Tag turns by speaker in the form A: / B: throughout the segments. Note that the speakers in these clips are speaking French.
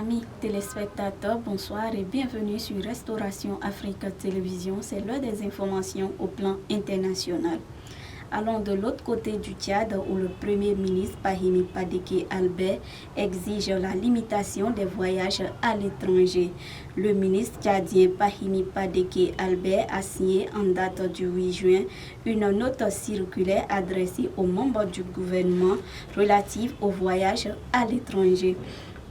A: Amis téléspectateurs, bonsoir et bienvenue sur Restauration Afrique Télévision. C'est l'heure des informations au plan international. Allons de l'autre côté du Tchad où le Premier ministre Pahimi Padeke Albert exige la limitation des voyages à l'étranger. Le ministre tchadien Pahimi Padeke Albert a signé en date du 8 juin une note circulaire adressée aux membres du gouvernement relative aux voyages à l'étranger.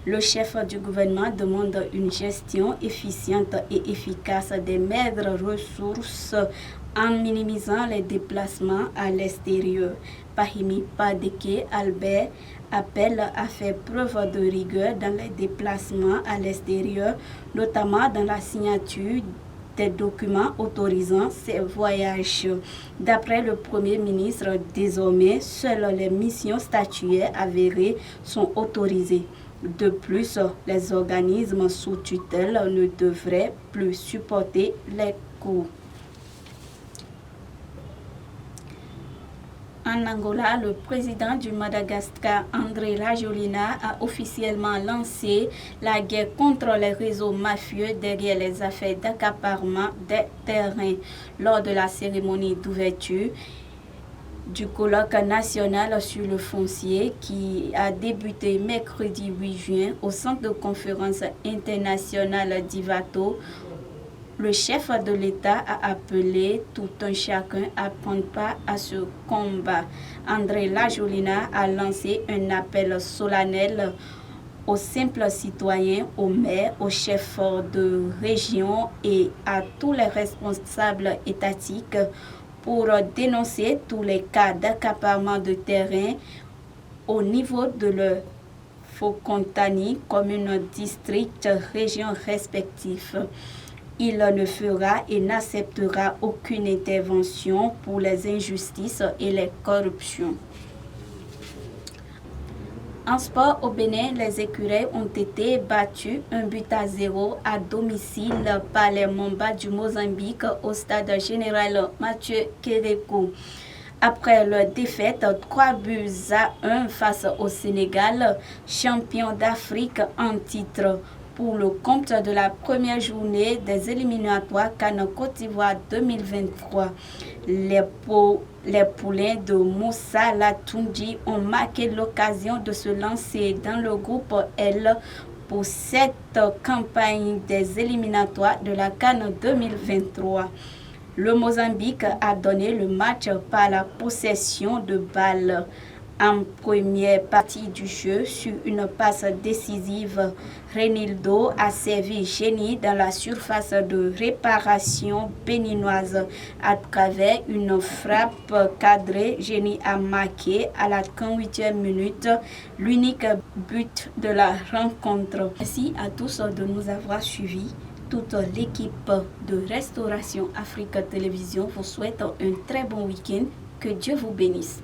A: Le chef du gouvernement demande une gestion efficiente et efficace des maigres ressources en minimisant les déplacements à l'extérieur. Pahimi Padeke Albert appelle à faire preuve de rigueur dans les déplacements à l'extérieur, notamment dans la signature des documents autorisant ces voyages. D'après le Premier ministre, désormais, seules les missions statuaires avérées sont autorisées. De plus, les organismes sous tutelle ne devraient plus supporter les coûts. En Angola, le président du Madagascar, André Rajoelina, a officiellement lancé la guerre contre les réseaux mafieux derrière les affaires d'accaparement des terrains. Lors de la cérémonie d'ouverture du colloque national sur le foncier qui a débuté mercredi 8 juin au centre de conférence internationale d'Ivato, le chef de l'État a appelé tout un chacun à prendre part à ce combat. André Rajoelina a lancé un appel solennel aux simples citoyens, aux maires, aux chefs de région et à tous les responsables étatiques pour dénoncer tous les cas d'accaparement de terrain au niveau de leur Fokontany, commune, district, région respectifs. Il ne fera et n'acceptera aucune intervention pour les injustices et les corruptions. En sport au Bénin, les écureuils ont été battus 1-0 à domicile par les Mamba du Mozambique au stade général Mathieu Kérékou. Après leur défaite 3-1 face au Sénégal, champion d'Afrique en titre, pour le compte de la première journée des éliminatoires CAN Côte d'Ivoire 2023. Les poulains de Moussa Latoundji ont marqué l'occasion de se lancer dans le groupe L pour cette campagne des éliminatoires de la CAN 2023. Le Mozambique a donné le match par la possession de balles. En première partie du jeu, sur une passe décisive, Renildo a servi génie dans la surface de réparation béninoise. À travers une frappe cadrée, Génie a marqué à la 38e minute l'unique but de la rencontre. Merci à tous de nous avoir suivis. Toute l'équipe de Restauration Afrique Télévision vous souhaite un très bon week-end. Que Dieu vous bénisse.